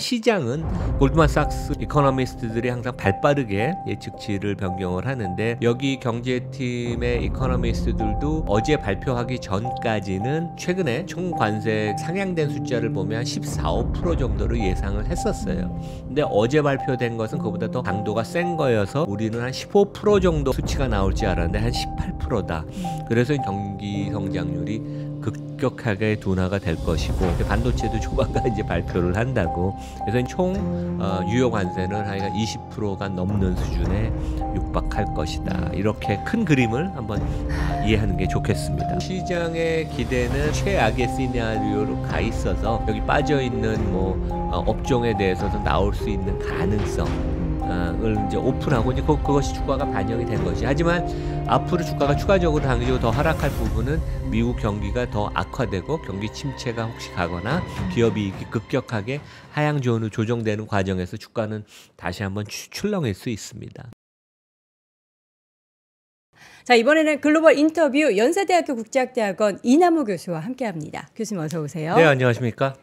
시장은 골드만삭스 이코노미스트들이 항상 발빠르게 예측치를 변경을 하는데 여기 경제팀의 이코노미스트들도 어제 발표하기 전까지는 최근에 총 관세 상향된 숫자를 보면 14, 5% 정도로 예상을 했었어요. 근데 어제 발표된 것은 그보다 더 강도가 센 거여서 우리는 한 15% 정도 수치가 나올지 알았는데 한 18%다. 그래서 경기 성장률이 급격하게 둔화가 될 것이고 반도체도 조만간 이제 발표를 한다고. 그래서 총 유효 관세는 하여간 20%가 넘는 수준에 육박할 것이다. 이렇게 큰 그림을 한번 이해하는 게 좋겠습니다. 시장의 기대는 최악의 시나리오로 가 있어서 여기 빠져 있는 업종에 대해서도 나올 수 있는 가능성을 이제 오픈하고 이제 그것이 주가가 반영이 된 것이. 하지만 앞으로 주가가 추가적으로 당기고 더 하락할 부분은 미국 경기가 더 악화되고 경기 침체가 혹시 가거나 기업이익이 급격하게 하향 조언으로 조정되는 과정에서 주가는 다시 한번 출렁일 수 있습니다. 자, 이번에는 글로벌 인터뷰 연세대학교 국제학대학원 이남우 교수와 함께합니다. 교수님 어서 오세요. 네, 안녕하십니까?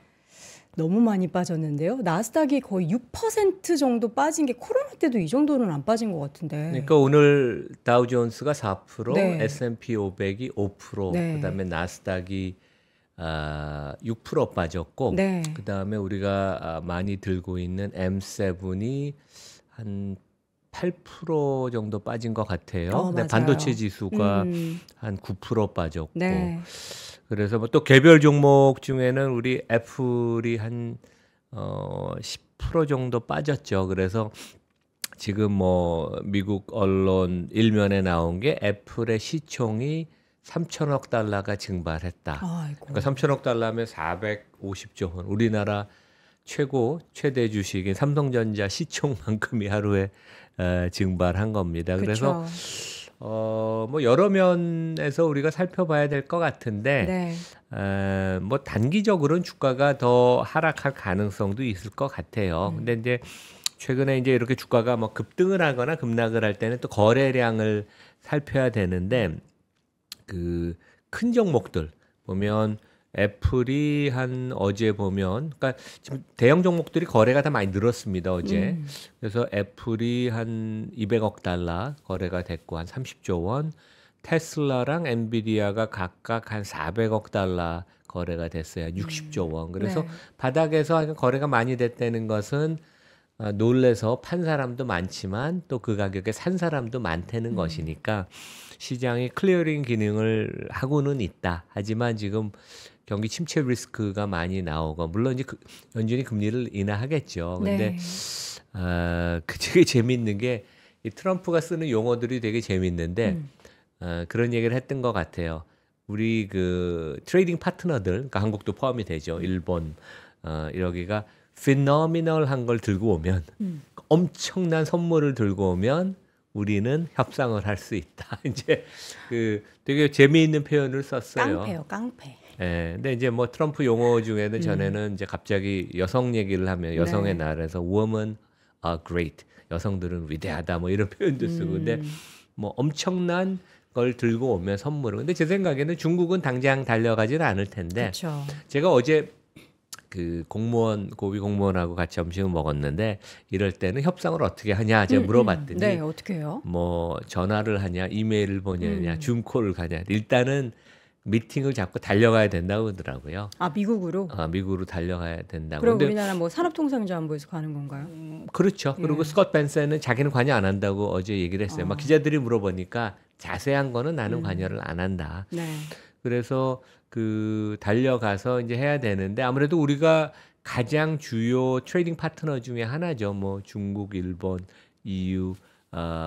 너무 많이 빠졌는데요. 나스닥이 거의 6% 정도 빠진 게 코로나 때도 이 정도는 안 빠진 것 같은데. 그러니까 오늘 다우존스가 4%, 네. S&P 500이 5%, 네. 그다음에 나스닥이 6% 빠졌고, 네. 그다음에 우리가 많이 들고 있는 M7이 한 8% 정도 빠진 것 같아요. 근데 맞아요. 반도체 지수가 한 9% 빠졌고. 네. 그래서 또 개별 종목 중에는 우리 애플이 한 10% 정도 빠졌죠. 그래서 지금 미국 언론 일면에 나온 게 애플의 시총이 3천억 달러가 증발했다. 아이고. 그러니까 3천억 달러면 450조 원. 우리나라 최대 주식인 삼성전자 시총만큼이 하루에 증발한 겁니다. 그래서 여러 면에서 우리가 살펴봐야 될 것 같은데, 네. 단기적으로는 주가가 더 하락할 가능성도 있을 것 같아요. 근데 이제 최근에 이제 이렇게 주가가 급등을 하거나 급락을 할 때는 또 거래량을 살펴야 되는데, 그 큰 종목들 보면 애플이 어제 보면, 그러니까 지금 대형 종목들이 거래가 다 많이 늘었습니다, 어제. 그래서 애플이 한 200억 달러 거래가 됐고, 한 30조 원. 테슬라랑 엔비디아가 각각 한 400억 달러 거래가 됐어요. 60조 원. 그래서 네. 바닥에서 거래가 많이 됐다는 것은 놀래서 판 사람도 많지만 또 그 가격에 산 사람도 많다는 것이니까 시장이 클리어링 기능을 하고는 있다. 하지만 지금 경기 침체 리스크가 많이 나오고, 물론 이제 연준이 금리를 인하하겠죠. 근데 되게 재밌는 게 이 트럼프가 쓰는 용어들이 되게 재밌는데 그런 얘기를 했던 것 같아요. 우리 그 트레이딩 파트너들, 그러니까 한국도 포함이 되죠. 일본 여기가 피노미널한 걸 들고 오면, 엄청난 선물을 들고 오면 우리는 협상을 할 수 있다. 이제 되게 재미있는 표현을 썼어요. 깡패요, 깡패. 예, 근데 이제 트럼프 용어 중에는 전에는 이제 갑자기 여성 얘기를 하면 여성의 날에서 women are great, 여성들은 위대하다 이런 표현도 쓰고, 근데 엄청난 걸 들고 오면 선물을. 근데 제 생각에는 중국은 당장 달려가지는 않을 텐데. 그쵸. 제가 어제 그 고위 공무원하고 같이 점심을 먹었는데 이럴 때는 협상을 어떻게 하냐 제가 물어봤더니 네, 어떻게 해요? 전화를 하냐, 이메일을 보내냐, 줌콜을 가냐. 일단은 미팅을 잡고 달려가야 된다고 그러더라고요. 아, 미국으로? 미국으로 달려가야 된다고. 그럼 우리나라 산업통상자원부에서 가는 건가요? 그렇죠. 그리고 스콧 벤센은 자기는 관여 안 한다고 어제 얘기를 했어요. 막 기자들이 물어보니까 자세한 거는 나는 관여를 안 한다. 네. 그래서 달려가서 이제 해야 되는데, 아무래도 우리가 가장 주요 트레이딩 파트너 중에 하나죠. 중국, 일본, EU,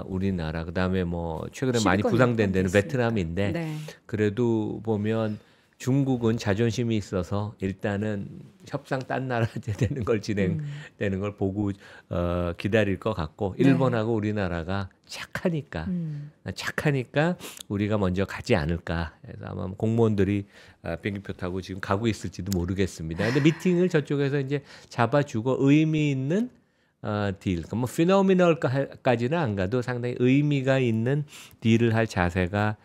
우리나라, 그다음에 최근에 많이 부상된 데는 베트남인데, 네. 그래도 보면 중국은 자존심이 있어서 일단은 협상 딴 나라 되는 걸 진행되는 걸 보고 기다릴 것 같고, 일본하고 우리나라가 착하니까 우리가 먼저 가지 않을까. 그래서 아마 공무원들이 비행기표 타고 지금 가고 있을지도 모르겠습니다. 근데 미팅을 저쪽에서 이제 잡아주고 의미 있는 딜, 그러니까 피노미널까지는 안 가도 상당히 의미가 있는 딜을 할 자세가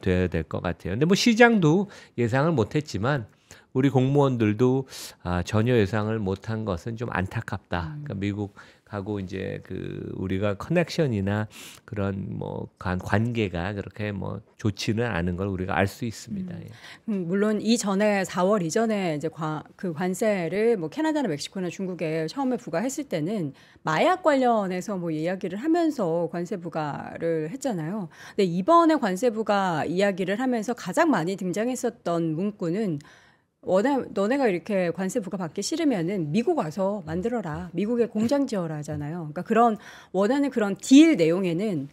되어야 될 것 같아요. 근데 시장도 예상을 못했지만 우리 공무원들도 전혀 예상을 못한 것은 좀 안타깝다. 그러니까 미국하고 이제 그 우리가 커넥션이나 그런 뭐 관계가 그렇게 뭐 좋지는 않은 걸 우리가 알 수 있습니다. 예. 물론 이전에 4월 이전에 이제 그 관세를 뭐 캐나다나 멕시코나 중국에 처음에 부과했을 때는 마약 관련해서 뭐 이야기를 하면서 관세 부과를 했잖아요. 근데 이번에 관세 부과 이야기를 하면서 가장 많이 등장했었던 문구는 너네가 이렇게 관세 부과 받기 싫으면은 미국 와서 만들어라. 미국에 공장 지어라 하잖아요. 그러니까 그런 원하는 그런 딜 내용에는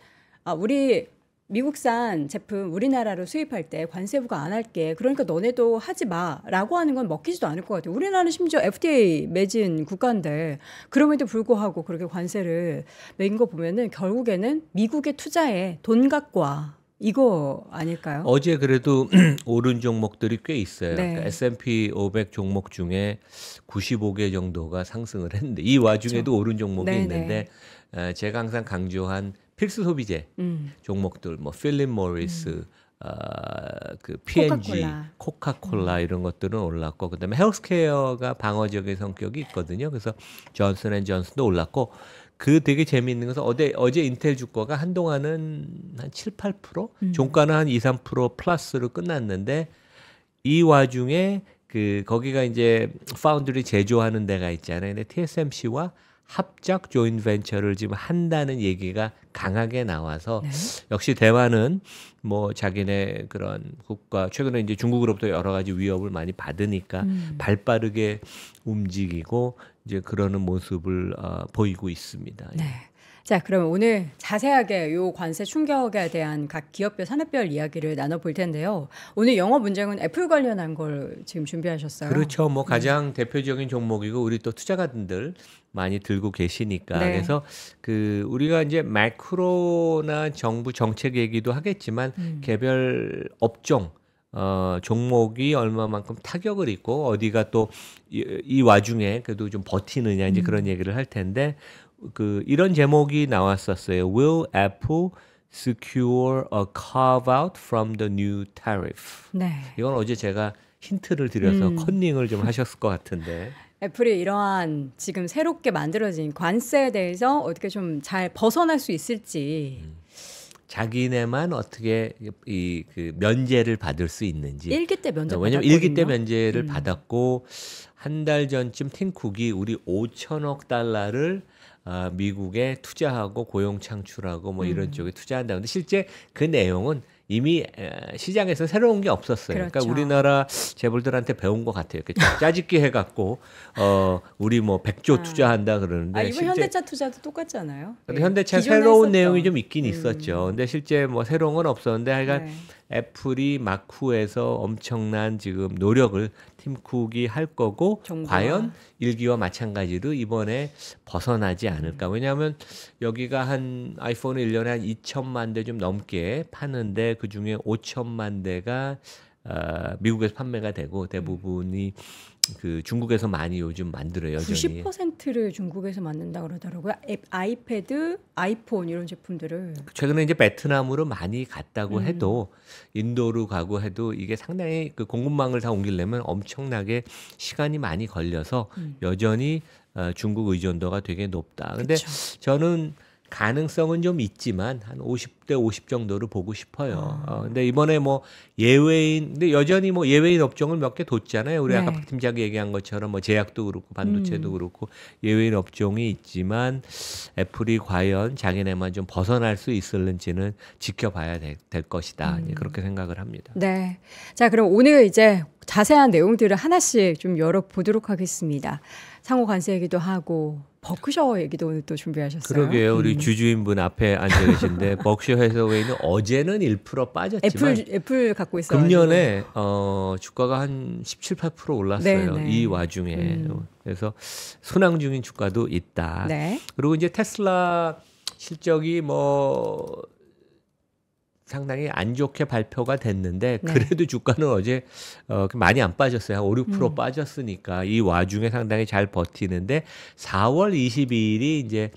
우리 미국산 제품 우리나라로 수입할 때 관세 부과 안 할게. 그러니까 너네도 하지 마라고 하는 건 먹히지도 않을 것 같아요. 우리나라는 심지어 FTA 맺은 국가인데 그럼에도 불구하고 그렇게 관세를 매긴 거 보면은 결국에는 미국에 투자해 돈 갖고 와. 이거 아닐까요? 어제 그래도 오른 종목들이 꽤 있어요. 네. 그러니까 S&P 500 종목 중에 95개 정도가 상승을 했는데 이 와중에도 그렇죠. 오른 종목이 네네. 있는데 제가 항상 강조한 필수 소비재 종목들, 뭐 필립 모리스, 그 P&G, 코카콜라 이런 것들은 올랐고, 그다음에 헬스케어가 방어적인 성격이 있거든요. 그래서 존슨앤존슨도 올랐고. 그 되게 재미있는 것은 어제 인텔 주가가 한동안은 한 7, 8%, 종가는 한 2, 3% 플러스로 끝났는데 이 와중에 그 거기가 이제 파운드리 제조하는 데가 있잖아요. 근데 TSMC와 합작 조인 벤처를 지금 한다는 얘기가 강하게 나와서 역시 대만은 뭐 자기네 그런 국가 최근에 이제 중국으로부터 여러 가지 위협을 많이 받으니까 발빠르게 움직이고 이제 그러는 모습을 보이고 있습니다. 네. 자, 그럼 오늘 자세하게 요 관세 충격에 대한 각 기업별 산업별 이야기를 나눠볼 텐데요. 오늘 영어 문장은 애플 관련한 걸 지금 준비하셨어요. 그렇죠. 뭐 가장 대표적인 종목이고 우리 또 투자가들 많이 들고 계시니까. 네. 그래서 그 우리가 이제 매크로나 정부 정책 얘기도 하겠지만 개별 업종 종목이 얼마만큼 타격을 입고 어디가 또 이 와중에 그래도 좀 버티느냐 이제 그런 얘기를 할 텐데 그 이런 제목이 나왔었어요. Will Apple secure a carve out from the new tariff? 네. 이건 어제 제가 힌트를 드려서 컨닝을 좀 하셨을 것 같은데. 애플이 이러한 지금 새롭게 만들어진 관세에 대해서 어떻게 좀 잘 벗어날 수 있을지. 자기네만 어떻게 이 그 면제를 받을 수 있는지. 1기 때 면제 왜냐면 받았거든요. 1기 때 면제를 받았고 한 달 전쯤 팀쿡이 우리 5천억 달러를 미국에 투자하고 고용 창출하고 뭐 이런 쪽에 투자한다. 근데 실제 그 내용은 이미 시장에서 새로운 게 없었어요. 그렇죠. 그러니까 우리나라 재벌들한테 배운 것 같아요. 이렇게 짜집기 해갖고 우리 뭐 100조 투자한다 그러는데 이번 현대차 투자도 똑같지 않아요? 근데 네. 현대차 기존에 새로운 했었던. 내용이 좀 있긴 있었죠. 근데 실제 뭐 새로운 건 없었는데 하여간 네. 애플이 마쿠에서 엄청난 지금 노력을 팀쿡이 할 거고 정부와. 과연 일기와 마찬가지로 이번에 벗어나지 않을까. 왜냐하면 여기가 한 아이폰을 1년에 한 2천만 대 좀 넘게 파는데 그중에 5천만 대가 미국에서 판매가 되고 대부분이 그 중국에서 많이 요즘 만들어요. 여전히. 90%를 중국에서 만든다 그러더라고요. 아이패드, 아이폰 이런 제품들을. 최근에 이제 베트남으로 많이 갔다고 해도 인도로 가고 해도 이게 상당히 그 공급망을 다 옮기려면 엄청나게 시간이 많이 걸려서 여전히 중국 의존도가 되게 높다. 근데 그쵸. 저는 가능성은 좀 있지만 한 50대 50 정도를 보고 싶어요. 근데 이번에 뭐 예외인, 근데 여전히 뭐 예외인 업종을 몇 개 뒀잖아요. 우리 네. 아까 박 팀장이 얘기한 것처럼 뭐 제약도 그렇고 반도체도 그렇고 예외인 업종이 있지만 애플이 과연 자기네만 좀 벗어날 수 있을는지는 지켜봐야 될 것이다. 이제 그렇게 생각을 합니다. 네. 자, 그럼 오늘 이제 자세한 내용들을 하나씩 좀 열어보도록 하겠습니다. 상호 관세 얘기도 하고 버크셔 얘기도 오늘 또 준비하셨어요. 그러게요. 우리 주주인분 앞에 앉아 계신데 버크셔 해서웨이는 어제는 1% 빠졌지만 애플 갖고 있어요. 금년에 주가가 한 17, 8% 올랐어요. 네네. 이 와중에. 그래서 순항 중인 주가도 있다. 네. 그리고 이제 테슬라 실적이 뭐 상당히 안 좋게 발표가 됐는데 네. 그래도 주가는 어제 많이 안 빠졌어요. 한 5, 6% 빠졌으니까 이 와중에 상당히 잘 버티는데 4월 22일이 이제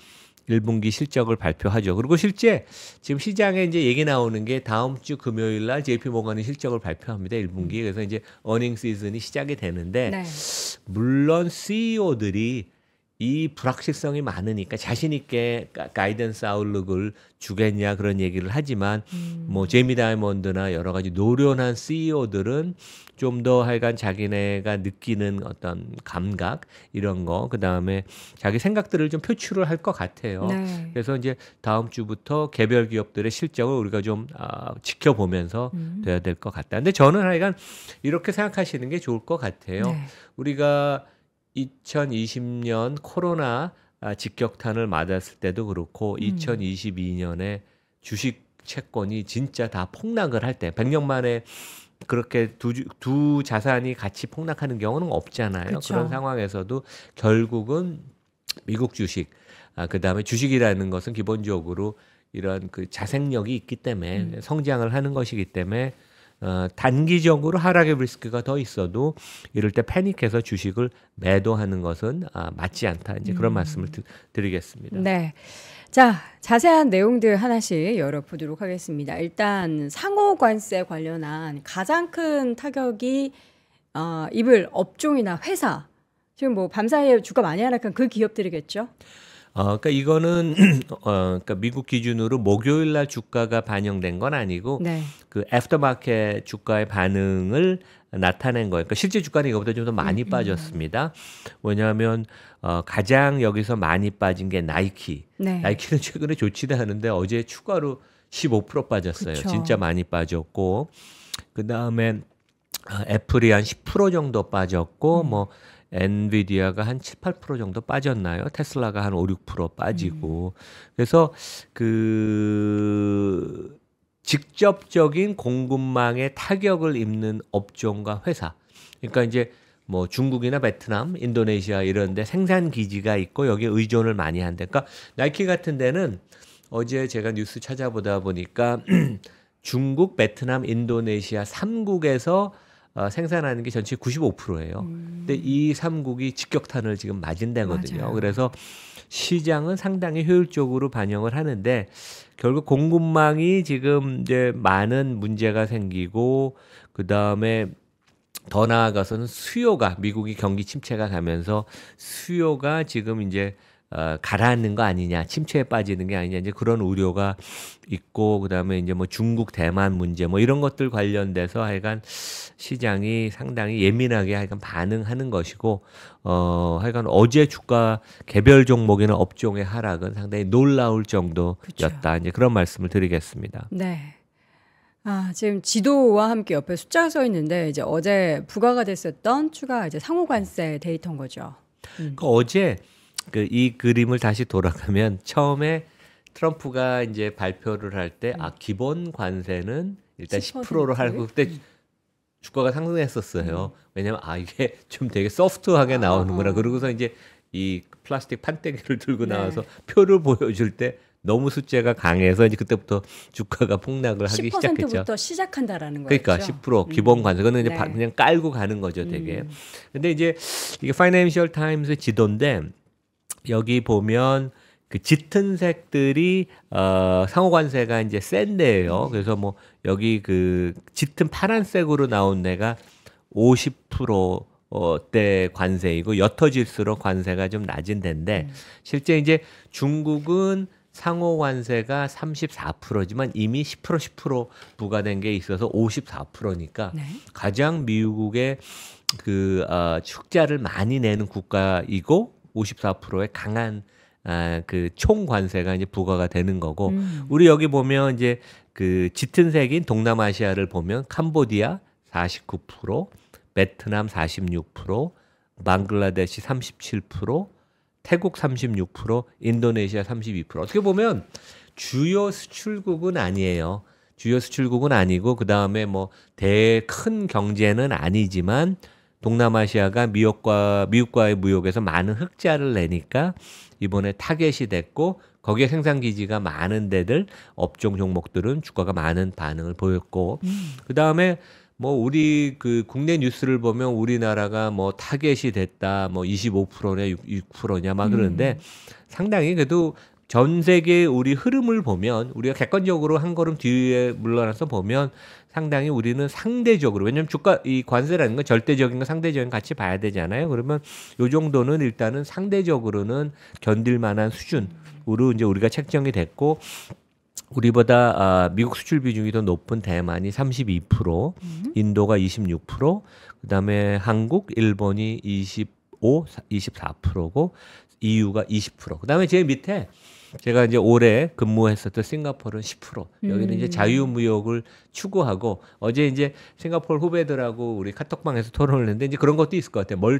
1분기 실적을 발표하죠. 그리고 실제 지금 시장에 이제 얘기 나오는 게 다음 주 금요일 날 JP 모건이 실적을 발표합니다. 1분기. 그래서 이제 어닝 시즌이 시작이 되는데 네. 물론 CEO들이 이 불확실성이 많으니까 자신 있게 가이던스 아웃룩을 주겠냐 그런 얘기를 하지만 뭐 제이미 다이먼드나 여러 가지 노련한 CEO들은 좀 더 하여간 자기네가 느끼는 어떤 감각 이런 거 그다음에 자기 생각들을 좀 표출을 할 것 같아요. 네. 그래서 이제 다음 주부터 개별 기업들의 실적을 우리가 좀 지켜보면서 돼야 될 것 같다. 근데 저는 하여간 이렇게 생각하시는 게 좋을 것 같아요. 네. 우리가 2020년 코로나 직격탄을 맞았을 때도 그렇고 2022년에 주식 채권이 진짜 다 폭락을 할 때 100년 만에 그렇게 두 자산이 같이 폭락하는 경우는 없잖아요. 그쵸. 그런 상황에서도 결국은 미국 주식 그다음에 주식이라는 것은 기본적으로 이런 그 자생력이 있기 때문에 성장을 하는 것이기 때문에 단기적으로 하락의 리스크가 더 있어도 이럴 때 패닉해서 주식을 매도하는 것은 맞지 않다. 이제 그런 말씀을 드리겠습니다. 네. 자, 자세한 내용들 하나씩 열어보도록 하겠습니다. 일단 상호 관세 관련한 가장 큰 타격이 입을 업종이나 회사. 지금 뭐 밤사이에 주가 많이 하락한 그 기업들이겠죠? 그러니까 이거는 그러니까 미국 기준으로 목요일 날 주가가 반영된 건 아니고 네. 그 애프터마켓 주가의 반응을 나타낸 거예요. 그러니까 실제 주가는 이거보다 좀 더 많이 빠졌습니다. 왜냐하면 가장 여기서 많이 빠진 게 나이키. 네. 나이키는 최근에 좋지도 않은데 어제 추가로 15% 빠졌어요. 그쵸. 진짜 많이 빠졌고 그 다음에 애플이 한 10% 정도 빠졌고 뭐 엔비디아가 한 7, 8% 정도 빠졌나요? 테슬라가 한 5, 6% 빠지고. 그래서 그 직접적인 공급망에 타격을 입는 업종과 회사. 그러니까 이제 뭐 중국이나 베트남, 인도네시아 이런 데 생산 기지가 있고 여기에 의존을 많이 한다. 그러니까 나이키 같은 데는 어제 제가 뉴스 찾아보다 보니까 중국, 베트남, 인도네시아 3국에서 생산하는 게 전체 95%예요. 근데 이 3국이 직격탄을 지금 맞은 데거든요. 맞아요. 그래서 시장은 상당히 효율적으로 반영을 하는데 결국 공급망이 지금 이제 많은 문제가 생기고 그다음에 더 나아가서는 수요가 미국이 경기 침체가 가면서 수요가 지금 이제 가라앉는 거 아니냐, 침체에 빠지는 게 아니냐 이제 그런 우려가 있고 그다음에 이제 뭐 중국 대만 문제 뭐 이런 것들 관련돼서 하여간 시장이 상당히 예민하게 하여간 반응하는 것이고 하여간 어제 주가 개별 종목이나 업종의 하락은 상당히 놀라울 정도였다. 이제 그런 말씀을 드리겠습니다. 네. 지금 지도와 함께 옆에 숫자가 써 있는데 이제 어제 부과가 됐었던 추가 이제 상호관세 데이터인 거죠. 그 어제 이 그림을 다시 돌아가면 처음에 트럼프가 이제 발표를 할 때 기본 관세는 일단 10%로 하고 그때 주가가 상승했었어요. 왜냐면 이게 좀 되게 소프트하게 나오는구나. 그러고서 이제 이 플라스틱 판때기를 들고 나와서 표를 보여줄 때 너무 숫자가 강해서 이제 그때부터 주가가 폭락을 하기 시작했죠. 10%부터 시작한다라는 거죠. 그러니까 10% 기본 관세. 그거는 이제 네. 그냥 깔고 가는 거죠, 되게. 근데 이제 이게 파이낸셜 타임스 지도인데 여기 보면 그 짙은 색들이 상호 관세가 이제 센 데예요. 그래서 뭐 여기 그 짙은 파란색으로 나온 데가 50%대 관세이고 옅어질수록 관세가 좀 낮은 데인데 실제 이제 중국은 상호 관세가 34%지만 이미 10% 부과된 게 있어서 54%니까 네. 가장 미국의 그 흑자를 많이 내는 국가이고 54%의 강한 그 총 관세가 이제 부과가 되는 거고 우리 여기 보면 이제 그 짙은 색인 동남아시아를 보면 캄보디아 49%, 베트남 46%, 방글라데시 37%, 태국 36%, 인도네시아 32%. 어떻게 보면 주요 수출국은 아니에요. 주요 수출국은 아니고 그다음에 뭐 큰 경제는 아니지만 동남아시아가 미국과의 무역에서 많은 흑자를 내니까 이번에 타겟이 됐고 거기에 생산 기지가 많은 데들 업종 종목들은 주가가 많은 반응을 보였고 그다음에 뭐 우리 그 국내 뉴스를 보면 우리나라가 뭐 타겟이 됐다 뭐 25%냐 6%냐 막 그러는데 상당히 그래도 전 세계 우리 흐름을 보면 우리가 객관적으로 한 걸음 뒤에 물러나서 보면 상당히 우리는 상대적으로 왜냐하면 주가 이 관세라는 건 절대적인 거 상대적인 같이 봐야 되잖아요. 그러면 요 정도는 일단은 상대적으로는 견딜 만한 수준으로 이제 우리가 책정이 됐고 우리보다 미국 수출 비중이 더 높은 대만이 32%, 인도가 26%, 그다음에 한국, 일본이 24%고 EU가 20%. 그다음에 제일 밑에 제가 이제 올해 근무했었던 싱가포르는 10%. 여기는 이제 자유무역을 추구하고 어제 이제 싱가포르 후배들하고 우리 카톡방에서 토론을 했는데 이제 그런 것도 있을 것 같아요.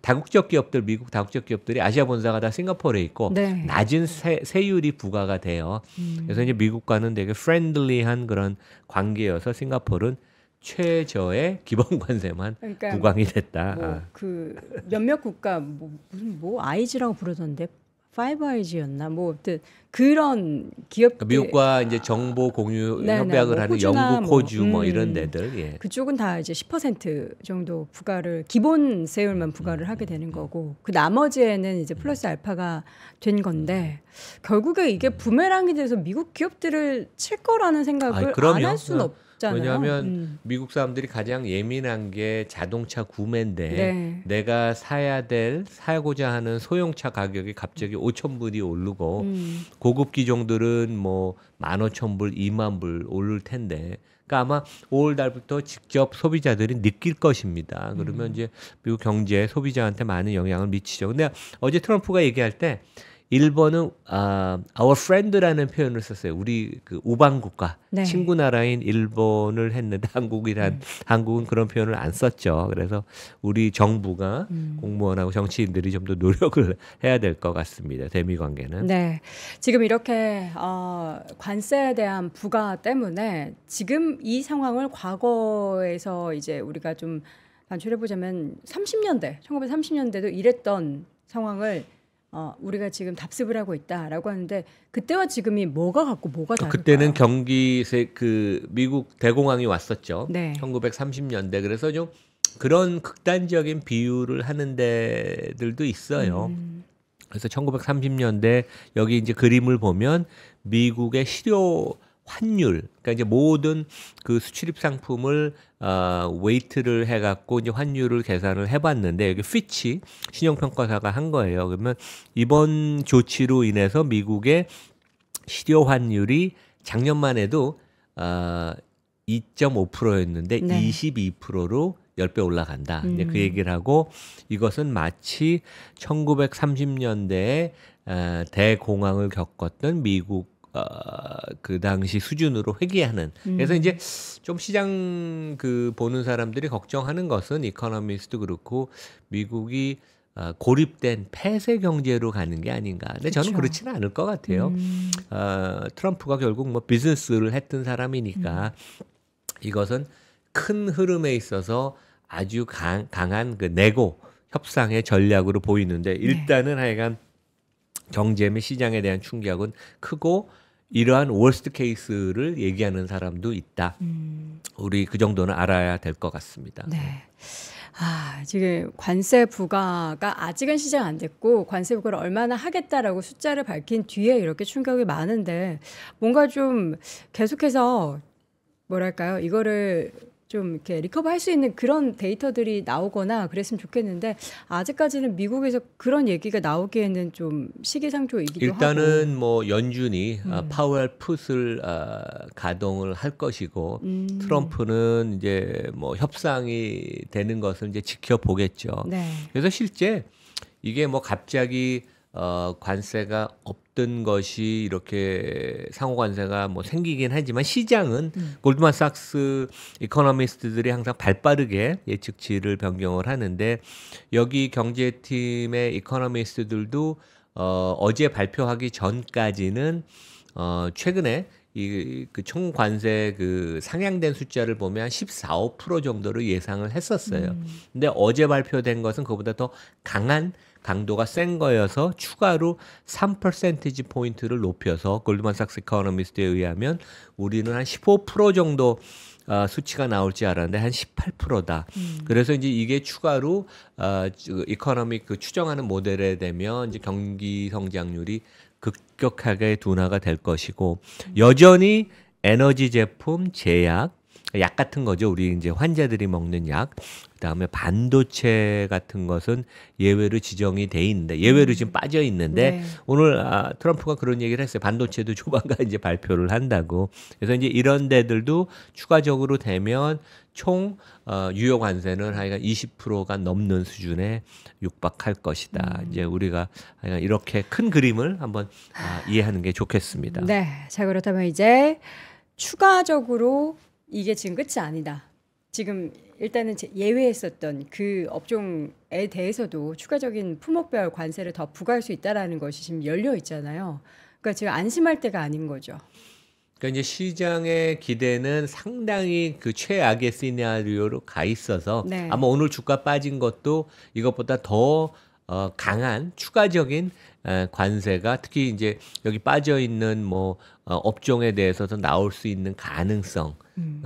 다국적 기업들, 미국 다국적 기업들이 아시아 본사가 다 싱가포르에 있고 네. 낮은 세율이 부과가 돼요. 그래서 이제 미국과는 되게 프렌들리한 그런 관계여서 싱가포르는 최저의 기본 관세만 그러니까 부과이 됐다. 뭐 그 몇몇 국가 무슨 아이즈라고 부르던데 파이브 아이즈였나 뭐 아무튼 그런 기업 그러니까 미국과 이제 정보 공유 네네, 협약을 뭐 하는 호주나 영국, 호주 뭐 이런 데들. 예. 그쪽은 다 이제 10% 정도 부과를 기본 세율만 부과를 하게 되는 거고 그 나머지에는 이제 플러스 알파가 된 건데 결국에 이게 부메랑이 돼서 미국 기업들을 칠 거라는 생각을 안 할 수는 없잖아요. 왜냐하면 미국 사람들이 가장 예민한 게 자동차 구매인데 네. 내가 사고자 하는 소형차 가격이 갑자기 5,000불이 오르고 고급 기종들은 뭐 15,000불, 20,000불 오를 텐데 그러니까 아마 5월 달부터 직접 소비자들이 느낄 것입니다. 그러면 이제 미국 경제 소비자한테 많은 영향을 미치죠. 근데 어제 트럼프가 얘기할 때 일본은 our friend라는 표현을 썼어요. 우리 그 우방 국가, 네. 친구 나라인 일본을 했는데 한국은 그런 표현을 안 썼죠. 그래서 우리 정부가 공무원하고 정치인들이 좀 더 노력을 해야 될 것 같습니다. 대미 관계는. 네, 지금 이렇게 관세에 대한 부과 때문에 지금 이 상황을 과거에서 이제 우리가 좀 반출해 보자면 1930년대도 이랬던 상황을 우리가 지금 답습을 하고 있다라고 하는데 그때와 지금이 뭐가 다를까요? 그때는 그 미국 대공황이 왔었죠. 네. 1930년대. 그래서 좀 그런 극단적인 비유를 하는 데들도 있어요. 그래서 1930년대 여기 이제 그림을 보면 미국의 실효 환율, 그러니까 이제 모든 그 수출입 상품을 웨이트를 해갖고 이제 환율을 계산을 해봤는데 여기 피치 신용평가사가 한 거예요. 그러면 이번 조치로 인해서 미국의 실효 환율이 작년만 해도 2.5%였는데 네. 22%로 10배 올라간다. 이제 그 얘기를 하고 이것은 마치 1930년대에 대공황을 겪었던 미국 그 당시 수준으로 회귀하는. 그래서 이제 좀 시장 그 보는 사람들이 걱정하는 것은 이코노미스트도 그렇고 미국이 고립된 폐쇄 경제로 가는 게 아닌가. 근데 저는 그렇죠. 그렇지는 않을 것 같아요. 트럼프가 결국 뭐 비즈니스를 했던 사람이니까 이것은 큰 흐름에 있어서 아주 강한 그 내고 협상의 전략으로 보이는데 일단은 하여간 경제 및 시장에 대한 충격은 크고 이러한 월스트 케이스를 얘기하는 사람도 있다. 우리 그 정도는 알아야 될 것 같습니다. 네. 지금 관세 부과가 아직은 시작 안 됐고 관세 부과를 얼마나 하겠다라고 숫자를 밝힌 뒤에 이렇게 충격이 많은데 뭔가 좀 계속해서 뭐랄까요? 이거를 좀 이렇게 리커버할 수 있는 그런 데이터들이 나오거나 그랬으면 좋겠는데 아직까지는 미국에서 그런 얘기가 나오기에는 좀 시기상조이기도 일단은 하고. 뭐 연준이 파웰 풋을 가동을 할 것이고 트럼프는 이제 뭐 협상이 되는 것을 이제 지켜보겠죠. 네. 그래서 실제 이게 뭐 갑자기 관세가 없던 것이 이렇게 상호 관세가 뭐 생기긴 하지만 시장은 골드만삭스 이코노미스트들이 항상 발빠르게 예측치를 변경을 하는데 여기 경제팀의 이코노미스트들도 어제 발표하기 전까지는 최근에 그 총 관세 그 상향된 숫자를 보면 14, 5% 정도로 예상을 했었어요. 근데 어제 발표된 것은 그보다 더 강도가 센 거여서 추가로 3% 포인트를 높여서 골드만삭스 이코노미스트에 의하면 우리는 한 15% 정도 수치가 나올지 알았는데 한 18%다. 그래서 이제 이게 추가로 이코노믹 그 추정하는 모델에 되면 이제 경기 성장률이 급격하게 둔화가 될 것이고 여전히 에너지 제품, 제약, 약 같은 거죠. 우리 이제 환자들이 먹는 약, 그다음에 반도체 같은 것은 예외로 지정이 돼 있는데 예외로 지금 빠져 있는데 네. 오늘 트럼프가 그런 얘기를 했어요. 반도체도 조만간 이제 발표를 한다고. 그래서 이제 이런 데들도 추가적으로 되면 총 유효 관세는 하여간 20%가 넘는 수준에 육박할 것이다. 이제 우리가 하여간 이렇게 큰 그림을 한번 이해하는 게 좋겠습니다. 네. 자, 그렇다면 이제 추가적으로 이게 지금 끝이 아니다. 지금 일단은 예외했었던 그 업종에 대해서도 추가적인 품목별 관세를 더 부과할 수 있다라는 것이 지금 열려 있잖아요. 그러니까 지금 안심할 때가 아닌 거죠. 그러니까 이제 시장의 기대는 상당히 그 최악의 시나리오로 가 있어서 네. 아마 오늘 주가 빠진 것도 이것보다 더 강한 추가적인 관세가 특히 이제 여기 빠져 있는 뭐 업종에 대해서도 나올 수 있는 가능성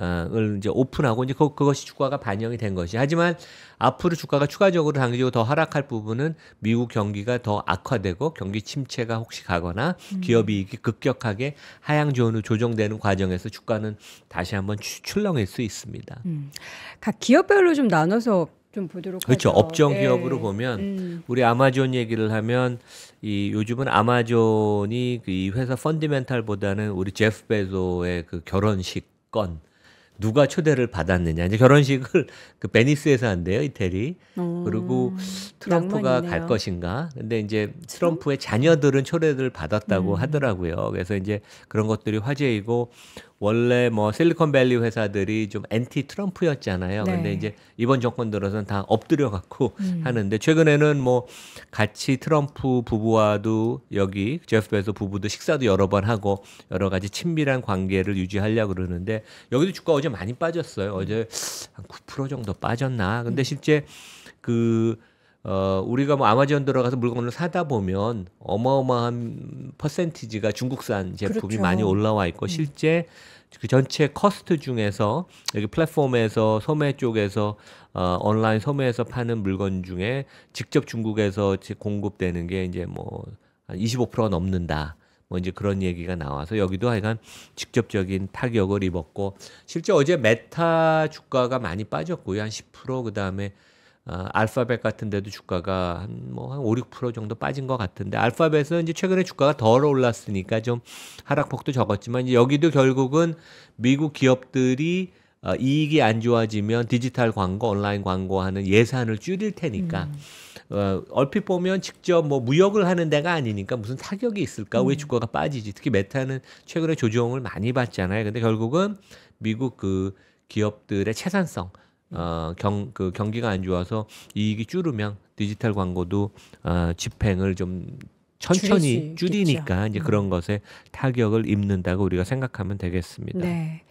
을 이제 오픈하고 이제 그것이 주가가 반영이 된 것이. 하지만 앞으로 주가가 추가적으로 당기고 더 하락할 부분은 미국 경기가 더 악화되고 경기 침체가 혹시 가거나 기업 이익이 급격하게 하향 조정으로 조정되는 과정에서 주가는 다시 한번 출렁일 수 있습니다. 각 기업별로 좀 나눠서 좀 보도록 그렇죠. 하죠. 업종 네. 기업으로 보면 우리 아마존 얘기를 하면 이 요즘은 아마존이 이 회사 펀디멘탈보다는 우리 제프 베조의 그 결혼식 건 누가 초대를 받았느냐. 이제 결혼식을 그 베니스에서 한대요, 이태리. 그리고 트럼프가 낭만이네요. 갈 것인가. 근데 이제 트럼프의 자녀들은 초대를 받았다고 하더라고요. 그래서 이제 그런 것들이 화제이고 원래 뭐 실리콘밸리 회사들이 좀 엔티 트럼프였잖아요. 네. 근데 이제 이번 정권 들어서는 다 엎드려 갖고 하는데 최근에는 뭐 같이 트럼프 부부와도 여기 제프 베조 부부도 식사도 여러 번 하고 여러 가지 친밀한 관계를 유지하려고 그러는데 여기도 주가 어제 많이 빠졌어요. 어제 한 9% 정도 빠졌나. 근데 실제 우리가 뭐 아마존 들어가서 물건을 사다 보면 어마어마한 퍼센티지가 중국산 제품이 그렇죠. 많이 올라와 있고 실제 그 전체 커스트 중에서 여기 플랫폼에서 소매 쪽에서 온라인 소매에서 파는 물건 중에 직접 중국에서 공급되는 게 이제 뭐 한 25%가 넘는다. 뭐 이제 그런 얘기가 나와서 여기도 하여간 직접적인 타격을 입었고 실제 어제 메타 주가가 많이 빠졌고요. 한 10% 그다음에 알파벳 같은 데도 주가가 한 5, 6% 정도 빠진 것 같은데 알파벳은 이제 최근에 주가가 덜 올랐으니까 좀 하락폭도 적었지만 이제 여기도 결국은 미국 기업들이 이익이 안 좋아지면 디지털 광고, 온라인 광고하는 예산을 줄일 테니까 얼핏 보면 직접 뭐 무역을 하는 데가 아니니까 무슨 타격이 있을까? 왜 주가가 빠지지? 특히 메타는 최근에 조정을 많이 받잖아요. 근데 결국은 미국 그 기업들의 채산성 경기가 안 좋아서 이익이 줄으면 디지털 광고도 집행을 좀 천천히 줄이니까 이제 그런 것에 타격을 입는다고 우리가 생각하면 되겠습니다. 네.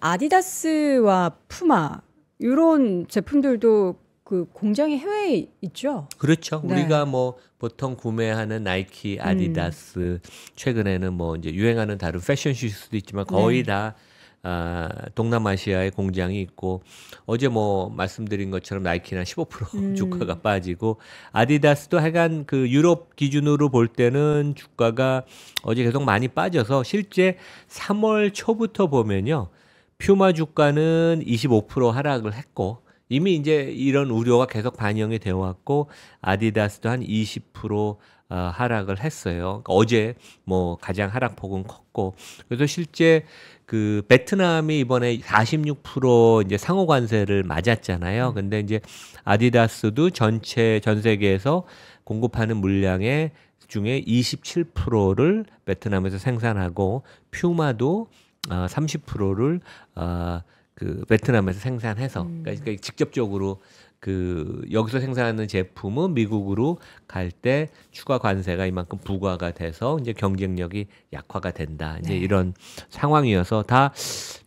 아디다스와 푸마 이런 제품들도 그 공장이 해외에 있죠. 그렇죠. 네. 우리가 뭐 보통 구매하는 나이키, 아디다스 최근에는 뭐 이제 유행하는 다른 패션 슈즈도 있지만 거의 다 동남아시아에 공장이 있고 어제 뭐 말씀드린 것처럼 나이키는 15% 주가가 빠지고 아디다스도 하여간 그 유럽 기준으로 볼 때는 주가가 어제 계속 많이 빠져서 실제 3월 초부터 보면요. 퓨마 주가는 25% 하락을 했고 이미 이제 이런 우려가 계속 반영이 되어 왔고 아디다스도 한 20% 하락을 했어요. 그러니까 어제 뭐 가장 하락폭은 컸고 그래서 실제 그 베트남이 이번에 46% 이제 상호 관세를 맞았잖아요. 근데 이제 아디다스도 전체 전 세계에서 공급하는 물량의 중에 27%를 베트남에서 생산하고 퓨마도 30%를 그 베트남에서 생산해서 그러니까 직접적으로 그 여기서 생산하는 제품은 미국으로 갈 때 추가 관세가 이만큼 부과가 돼서 이제 경쟁력이 약화가 된다. 이제 이런 상황이어서 다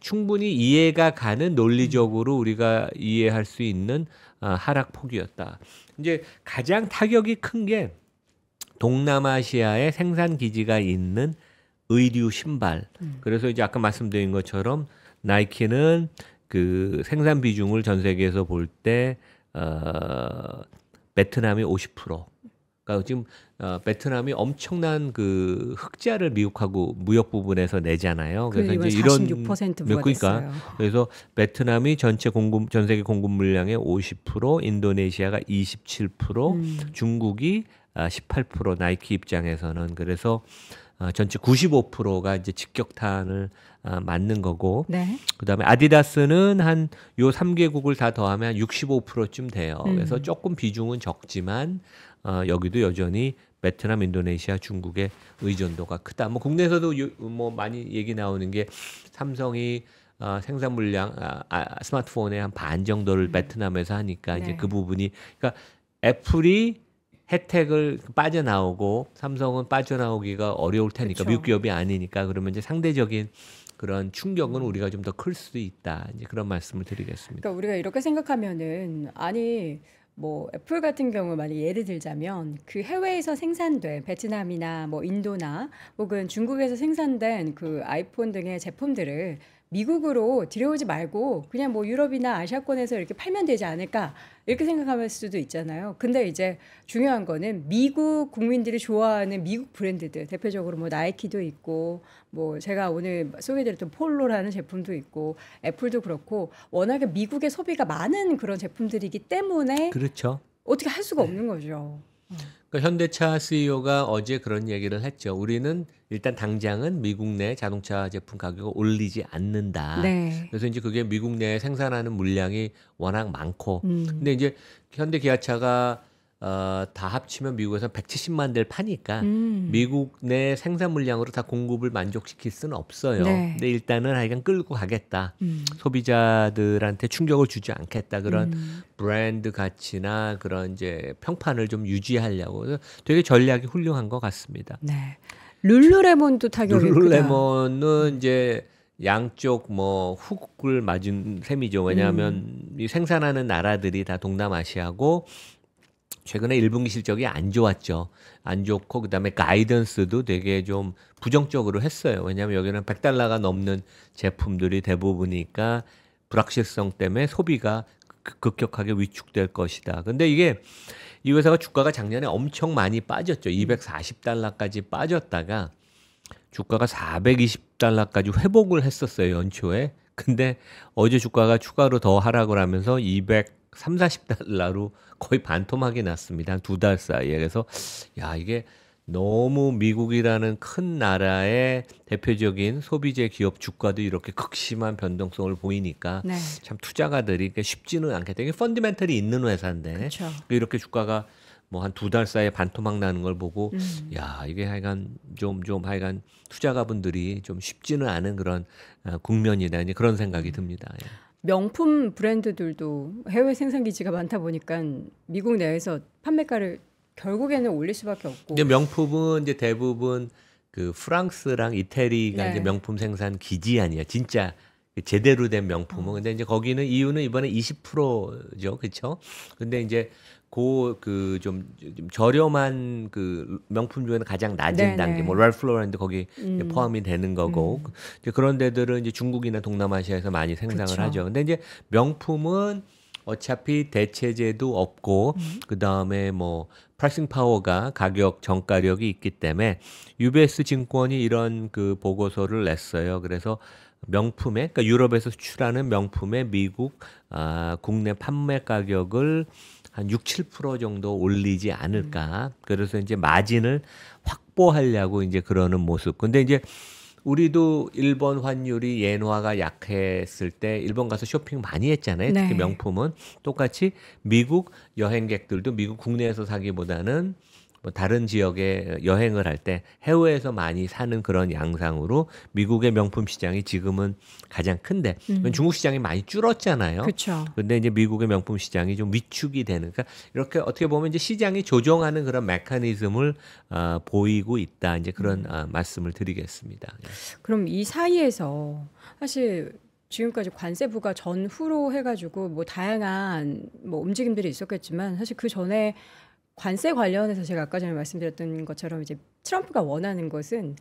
충분히 이해가 가는 논리적으로 우리가 이해할 수 있는 하락폭이었다. 이제 가장 타격이 큰 게 동남아시아에 생산 기지가 있는 의류 신발. 그래서 이제 아까 말씀드린 것처럼 나이키는 그 생산 비중을 전 세계에서 볼 때 베트남이 50%, 그러니까 지금 베트남이 엄청난 그 흑자를 미국하고 무역 부분에서 내잖아요. 그래서 이번 이제 이런 46% 그러니까 부과됐어요. 그래서 베트남이 전체 전 세계 공급 물량의 50%, 인도네시아가 27%, 중국이 18% 나이키 입장에서는 그래서 전체 95%가 이제 직격탄을 맞는 거고 네. 그다음에 아디다스는 한 요 3개국을 다 더하면 한 65%쯤 돼요. 그래서 조금 비중은 적지만 여기도 여전히 베트남, 인도네시아, 중국의 의존도가 크다. 뭐 국내에서도 뭐 많이 얘기 나오는 게 삼성이 생산 물량 스마트폰의 한 반 정도를 베트남에서 하니까 이제 네. 그 부분이 그러니까 애플이 혜택을 빠져나오고 삼성은 빠져나오기가 어려울 테니까 그쵸. 미국 기업이 아니니까 그러면 이제 상대적인 그런 충격은 우리가 좀 더 클 수도 있다. 이제 그런 말씀을 드리겠습니다. 그러니까 우리가 이렇게 생각하면은 아니 뭐 애플 같은 경우 만약 예를 들자면 그 해외에서 생산된 베트남이나 뭐 인도나 혹은 중국에서 생산된 그 아이폰 등의 제품들을 미국으로 들여오지 말고 그냥 뭐 유럽이나 아시아권에서 이렇게 팔면 되지 않을까 이렇게 생각할 수도 있잖아요. 근데 이제 중요한 거는 미국 국민들이 좋아하는 미국 브랜드들 대표적으로 뭐 나이키도 있고 뭐 제가 오늘 소개드렸던 폴로라는 제품도 있고 애플도 그렇고 워낙에 미국의 소비가 많은 그런 제품들이기 때문에 그렇죠. 어떻게 할 수가 없는 거죠. 그러니까 현대차 CEO가 어제 그런 얘기를 했죠. 우리는 일단 당장은 미국 내 자동차 제품 가격을 올리지 않는다. 네. 그래서 이제 그게 미국 내에 생산하는 물량이 워낙 많고, 근데 이제 현대 기아차가 다 합치면 미국에서 170만 대를 파니까 미국 내 생산 물량으로 다 공급을 만족시킬 수는 없어요. 네. 근데 일단은 하여간 끌고 가겠다. 소비자들한테 충격을 주지 않겠다. 그런 브랜드 가치나 그런 이제 평판을 좀 유지하려고. 그래서 되게 전략이 훌륭한 것 같습니다. 네. 룰루레몬도 타격이 크다. 룰루레몬은 이제 양쪽 뭐 훅을 맞은 셈이죠. 왜냐하면 이 생산하는 나라들이 다 동남아시아고 최근에 1분기 실적이 안 좋았죠. 안 좋고 그다음에 가이던스도 되게 좀 부정적으로 했어요. 왜냐하면 여기는 $100가 넘는 제품들이 대부분이니까 불확실성 때문에 소비가 급격하게 위축될 것이다. 근데 이게 이 회사가 주가가 작년에 엄청 많이 빠졌죠. $240까지 빠졌다가 주가가 $420까지 회복을 했었어요. 연초에. 근데 어제 주가가 추가로 더 하락을 하면서 $230로 거의 반토막이 났습니다. 한 두 달 사이에. 그래서 야 이게 너무 미국이라는 큰 나라의 대표적인 소비재 기업 주가도 이렇게 극심한 변동성을 보이니까 네. 참 투자가들이 쉽지는 않겠다. 이게 펀더멘털이 있는 회사인데 그렇죠. 이렇게 주가가 뭐 한 두 달 사이에 반토막 나는 걸 보고 야 이게 하여간 좀 하여간 투자가분들이 좀 쉽지는 않은 그런 국면이다. 이제 그런 생각이 듭니다. 예. 명품 브랜드들도 해외 생산 기지가 많다 보니까 미국 내에서 판매가를 결국에는 올릴 수밖에 없고. 근데 명품은 이제 대부분 그 프랑스랑 이태리가 네. 이제 명품 생산 기지 아니야. 진짜 제대로 된 명품은. 근데 이제 거기는 이유는 이번에 20%죠. 그렇죠? 근데 이제 좀 저렴한 그 명품 중에는 가장 낮은 네네. 단계, 뭐 랄프 로렌도 거기 이제 포함이 되는 거고, 이제 그런 데들은 이제 중국이나 동남아시아에서 많이 생산을 그쵸. 하죠. 근데 이제 명품은 어차피 대체제도 없고, 그 다음에 뭐 프라이싱 파워가 가격 정가력이 있기 때문에 UBS 증권이 이런 그 보고서를 냈어요. 그래서 명품의 그러니까 유럽에서 수출하는 명품의 미국 국내 판매 가격을 한 6, 7% 정도 올리지 않을까. 그래서 이제 마진을 확보하려고 이제 그러는 모습. 근데 이제 우리도 일본 환율이 엔화가 약했을 때 일본 가서 쇼핑 많이 했잖아요. 특히 네. 명품은 똑같이 미국 여행객들도 미국 국내에서 사기보다는 뭐 다른 지역에 여행을 할 때 해외에서 많이 사는 그런 양상으로 미국의 명품 시장이 지금은 가장 큰데 중국 시장이 많이 줄었잖아요. 그렇죠. 근데 이제 미국의 명품 시장이 좀 위축이 되는 그러니까 이렇게 어떻게 보면 이제 시장이 조정하는 그런 메커니즘을 보이고 있다. 이제 그런 말씀을 드리겠습니다. 예. 그럼 이 사이에서 사실 지금까지 관세부가 전후로 해가지고 뭐 다양한 뭐 움직임들이 있었겠지만 사실 그 전에 관세 관련해서 제가 아까 전에 말씀드렸던 것처럼 이제 트럼프가 원하는 것은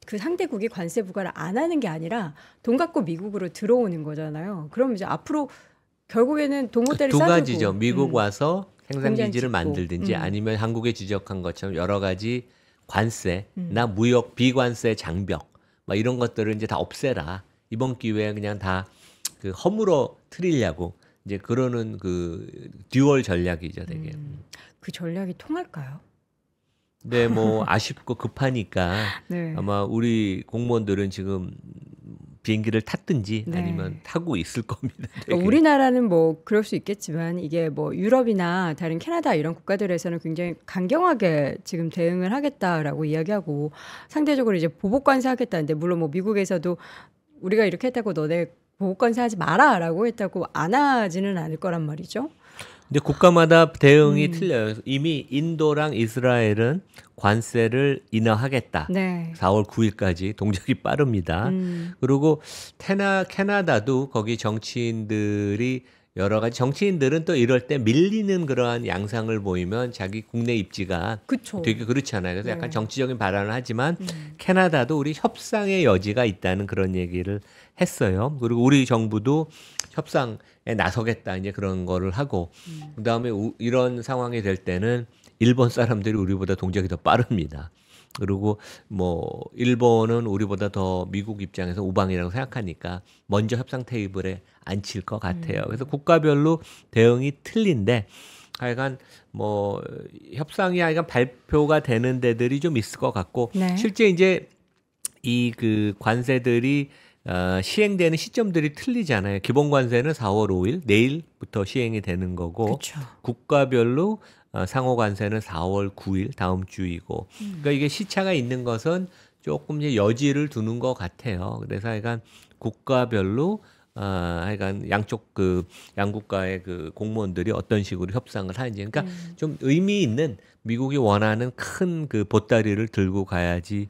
그 상대국이 관세 부과를 안 하는 게 아니라 돈 갖고 미국으로 들어오는 거잖아요. 그럼 이제 앞으로 결국에는 동호대를 두 싸주고 가지죠. 미국 와서 생산 공장 기지를 짓고. 만들든지 아니면 한국에 지적한 것처럼 여러 가지 관세나 무역 비관세 장벽 막 이런 것들을 이제 다 없애라. 이번 기회에 그냥 다 그 허물어 트리려고 이제 그러는 그 듀얼 전략이죠, 되게. 그 전략이 통할까요? 근데 뭐 아쉽고 급하니까 네. 아마 우리 공무원들은 지금 비행기를 탔든지 네. 아니면 타고 있을 겁니다. 되게. 우리나라는 뭐 그럴 수 있겠지만 이게 뭐 유럽이나 다른 캐나다 이런 국가들에서는 굉장히 강경하게 지금 대응을 하겠다라고 이야기하고 상대적으로 이제 보복 관세하겠다는데 물론 뭐 미국에서도 우리가 이렇게 했다고 너네 보복 관세하지 마라라고 했다고 안 하지는 않을 거란 말이죠. 근데 국가마다 대응이 틀려요. 이미 인도랑 이스라엘은 관세를 인하하겠다. 네. 4월 9일까지 동작이 빠릅니다. 그리고 캐나다도 거기 정치인들이 여러 가지 정치인들은 또 이럴 때 밀리는 그러한 양상을 보이면 자기 국내 입지가 그쵸. 되게 그렇잖아요. 그래서 네. 약간 정치적인 발언을 하지만 캐나다도 우리 협상의 여지가 있다는 그런 얘기를 했어요. 그리고 우리 정부도 협상에 나서겠다 이제 그런 거를 하고 그다음에 이런 상황이 될 때는 일본 사람들이 우리보다 동작이 더 빠릅니다. 그리고 뭐 일본은 우리보다 더 미국 입장에서 우방이라고 생각하니까 먼저 협상 테이블에 앉힐 것 같아요. 그래서 국가별로 대응이 틀린데 하여간 뭐 협상이 하여간 발표가 되는 데들이 좀 있을 것 같고 네. 실제 이제 이 그 관세들이 시행되는 시점들이 틀리잖아요. 기본 관세는 4월 5일 내일부터 시행이 되는 거고 그쵸. 국가별로 상호 관세는 4월 9일 다음 주이고 그러니까 이게 시차가 있는 것은 조금 이제 여지를 두는 것 같아요. 그래서 하여간 국가별로 하여간 양국가의 그 공무원들이 어떤 식으로 협상을 하는지 그러니까 좀 의미 있는 미국이 원하는 큰 그 보따리를 들고 가야지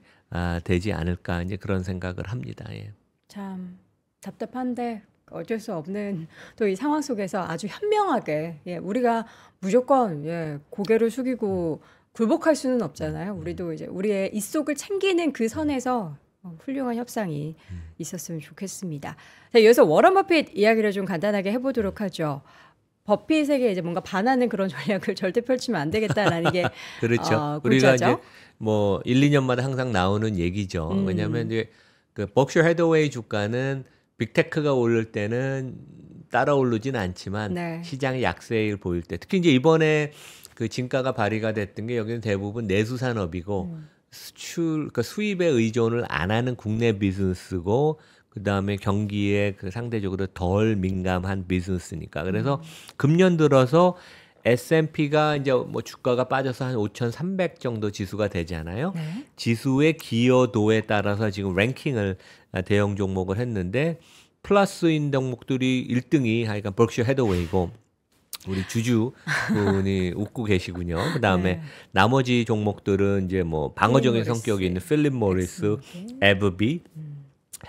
되지 않을까 이제 그런 생각을 합니다. 예. 참 답답한데 어쩔 수 없는 또 이 상황 속에서 아주 현명하게 우리가 무조건 고개를 숙이고 굴복할 수는 없잖아요. 우리도 이제 우리의 입속을 챙기는 그 선에서 훌륭한 협상이 있었으면 좋겠습니다. 자, 이어서 워런 버핏 이야기를 좀 간단하게 해보도록 하죠. 버핏에게 이제 뭔가 반하는 그런 전략을 절대 펼치면 안 되겠다라는 게 그렇죠. 우리가 골자죠. 이제 뭐 1, 2년마다 항상 나오는 얘기죠. 왜냐하면 이제 그 벅셔 헤더웨이 주가는 빅테크가 오를 때는 따라 오르진 않지만 네. 시장의 약세를 보일 때 특히 이제 이번에 그 진가가 발휘가 됐던 게 여기는 대부분 내수 산업이고 그러니까 수입에 의존을 안 하는 국내 비즈니스고 그다음에 경기에 그 상대적으로 덜 민감한 비즈니스니까. 그래서 금년 들어서 S&P가 이제 뭐 주가가 빠져서 한 5,300 정도 지수가 되잖아요. 네. 지수의 기여도에 따라서 지금 랭킹을 대형 종목을 했는데 플러스인 종목들이 1등이 하여간 버크셔 헤더웨이고 우리 주주 분이 웃고 계시군요. 그다음에 네. 나머지 종목들은 이제 뭐 방어적인 필립 성격이 있는 모리스, 필립 모리스, 엑스모빌. 에브비,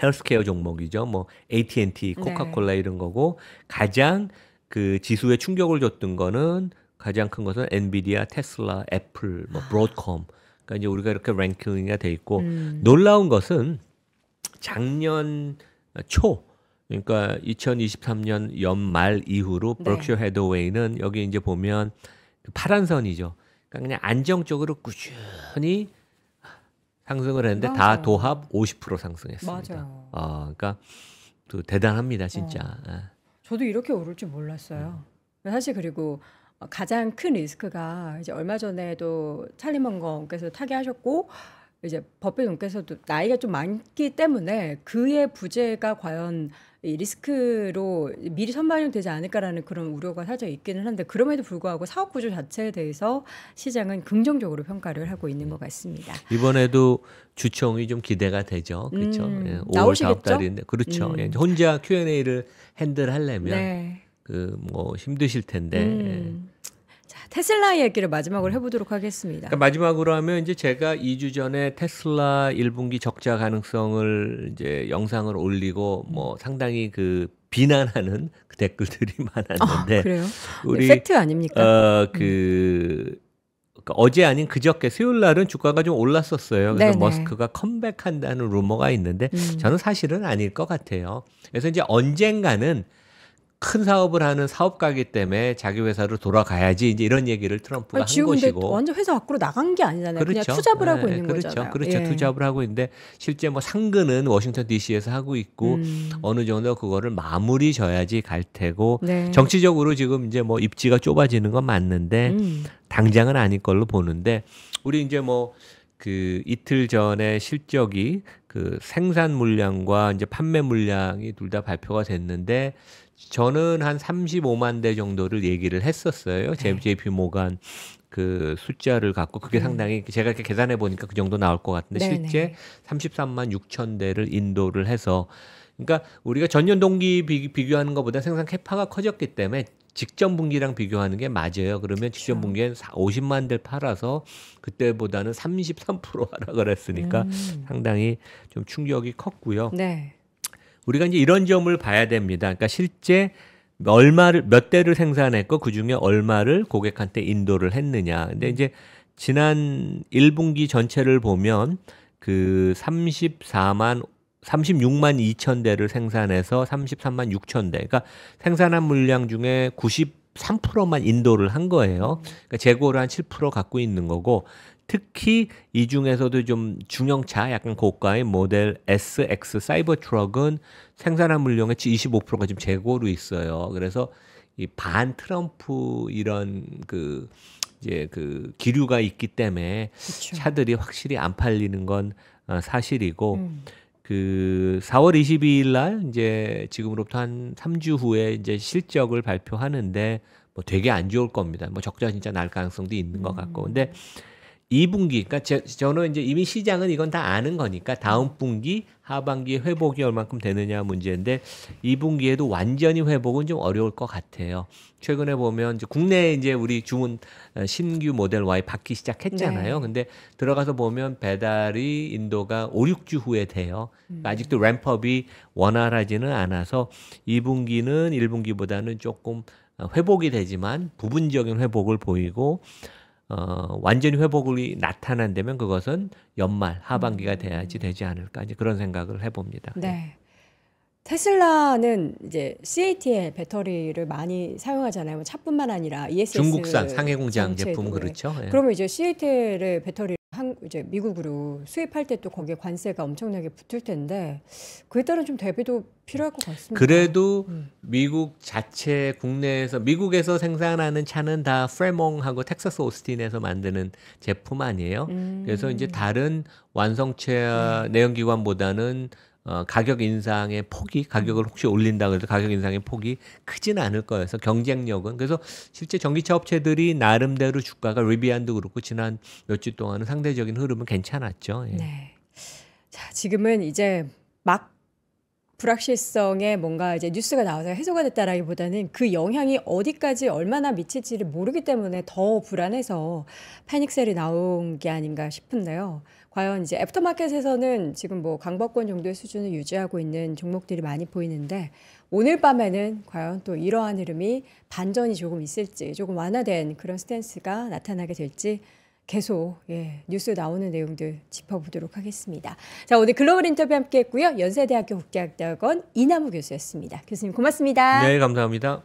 헬스케어 종목이죠. 뭐 AT&T, 코카콜라 이런 거고 가장 그 지수에 충격을 줬던 거는 가장 큰 것은 엔비디아, 테슬라, 애플, 뭐 브로드컴. 그러니까 이제 우리가 이렇게 랭킹이 돼 있고 놀라운 것은 작년 초 그러니까 2023년 연말 이후로 네. 버크셔 헤더웨이는 여기 이제 보면 그 파란 선이죠. 그러니까 그냥 안정적으로 꾸준히 상승을 했는데 다 맞아요. 도합 50% 상승했습니다. 맞아요. 그러니까 또 대단합니다, 진짜. 저도 이렇게 오를 줄 몰랐어요. 사실 그리고 가장 큰 리스크가 이제 얼마 전에도 찰리 먼거께서 타계하셨고 이제 버핏 원께서도 나이가 좀 많기 때문에 그의 부재가 과연 이 리스크로 미리 선반영되지 않을까라는 그런 우려가 살짝 있기는 한데 그럼에도 불구하고 사업 구조 자체에 대해서 시장은 긍정적으로 평가를 하고 있는 것 같습니다. 이번에도 주총이 좀 기대가 되죠. 그렇죠. 예, 5월 나오시겠죠? 다음 달인데 그렇죠. 예, 혼자 Q&A를 핸들하려면 네. 그 뭐 힘드실 텐데. 예. 자, 테슬라 이야기를 마지막으로 해보도록 하겠습니다. 그러니까 마지막으로 하면 이제 제가 2주 전에 테슬라 1분기 적자 가능성을 이제 영상을 올리고 뭐 상당히 그 비난하는 그 댓글들이 많았는데 그래요? 우리 팩트 아닙니까? 그러니까 어제 아닌 그저께 수요일 날은 주가가 좀 올랐었어요. 그래서 네네. 머스크가 컴백한다는 루머가 있는데 저는 사실은 아닐 것 같아요. 그래서 이제 언젠가는 큰 사업을 하는 사업가이기 때문에 자기 회사로 돌아가야지 이제 이런 얘기를 트럼프가 한 지금 근데 것이고. 완전 회사 밖으로 나간 게 아니잖아요. 그렇죠. 그냥 투잡을 하고 있는 그렇죠. 거잖아요. 그렇죠. 예. 투잡을 하고 있는데 실제 뭐 상근은 워싱턴 DC에서 하고 있고 어느 정도 그거를 마무리 져야지 갈 테고 네. 정치적으로 지금 이제 뭐 입지가 좁아지는 건 맞는데 당장은 아닐 걸로 보는데 우리 이제 뭐 그 이틀 전에 실적이 그 생산 물량과 이제 판매 물량이 둘 다 발표가 됐는데 저는 한 35만 대 정도를 얘기를 했었어요. JP 모간 그 숫자를 갖고 그게 상당히 제가 이렇게 계산해 보니까 그 정도 나올 것 같은데 네네. 실제 33만 6천 대를 인도를 해서 그러니까 우리가 전년 동기 비교하는 것보다 생산 캐파가 커졌기 때문에 직전 분기랑 비교하는 게 맞아요. 그러면 직전 분기엔 50만 대를 팔아서 그때보다는 33% 하락을 했으니까 상당히 좀 충격이 컸고요. 네. 우리가 이제 이런 점을 봐야 됩니다. 그러니까 실제 얼마를 몇 대를 생산했고 그 중에 얼마를 고객한테 인도를 했느냐. 근데 이제 지난 1분기 전체를 보면 그 36만 2천 대를 생산해서 33만 6천 대. 그러니까 생산한 물량 중에 93%만 인도를 한 거예요. 그러니까 재고를 한 7% 갖고 있는 거고 특히 이 중에서도 좀 중형차 약간 고가의 모델 SX 사이버 트럭은 생산한 물량의 25%가 지금 재고로 있어요. 그래서 이 반 트럼프 이런 그 이제 그 기류가 있기 때문에 그쵸. 차들이 확실히 안 팔리는 건 사실이고 그 4월 22일 날 이제 지금으로부터 한 3주 후에 이제 실적을 발표하는데 뭐 되게 안 좋을 겁니다. 뭐 적자 진짜 날 가능성도 있는 것 같고. 근데 2분기, 그러니까 저는 이제 이미 시장은 이건 다 아는 거니까 다음 분기 하반기 회복이 얼만큼 되느냐 문제인데 2분기에도 완전히 회복은 좀 어려울 것 같아요. 최근에 보면 이제 국내에 이제 우리 주문 신규 모델 Y 받기 시작했잖아요. 네. 근데 들어가서 보면 배달이 인도가 5, 6주 후에 돼요. 그러니까 아직도 램프업이 원활하지는 않아서 2분기는 1분기보다는 조금 회복이 되지만 부분적인 회복을 보이고 완전히 회복이 나타난다면 그것은 연말 하반기가 돼야지 되지 않을까 이제 그런 생각을 해봅니다. 네. 테슬라는 이제 CATL 배터리를 많이 사용하잖아요. 뭐 차뿐만 아니라 ESS 중국산 상해 공장 전체도. 제품 그렇죠. 예. 그러면 이제 CATL의 배터리를 이제 미국으로 수입할 때 또 거기에 관세가 엄청나게 붙을 텐데 그에 따른 좀 대비도 필요할 것 같습니다. 그래도 미국 자체 국내에서 미국에서 생산하는 차는 다 프레몽하고 텍사스 오스틴에서 만드는 제품 아니에요. 그래서 이제 다른 완성체 내연기관보다는 가격 인상의 폭이 가격을 혹시 올린다 그래도 가격 인상의 폭이 크지는 않을 거여서 경쟁력은 그래서 실제 전기차 업체들이 나름대로 주가가 리비안도 그렇고 지난 몇 주 동안은 상대적인 흐름은 괜찮았죠. 예. 네. 자, 지금은 이제 막 불확실성에 뭔가 이제 뉴스가 나와서 해소가 됐다라기보다는 그 영향이 어디까지 얼마나 미칠지를 모르기 때문에 더 불안해서 패닉셀이 나온 게 아닌가 싶은데요. 과연 이제 애프터마켓에서는 지금 뭐 강보권 정도의 수준을 유지하고 있는 종목들이 많이 보이는데 오늘 밤에는 과연 또 이러한 흐름이 반전이 조금 있을지 조금 완화된 그런 스탠스가 나타나게 될지 계속 뉴스 나오는 내용들 짚어보도록 하겠습니다. 자, 오늘 글로벌 인터뷰 함께 했고요. 연세대학교 국제학대학원 이남우 교수였습니다. 교수님 고맙습니다. 네, 감사합니다.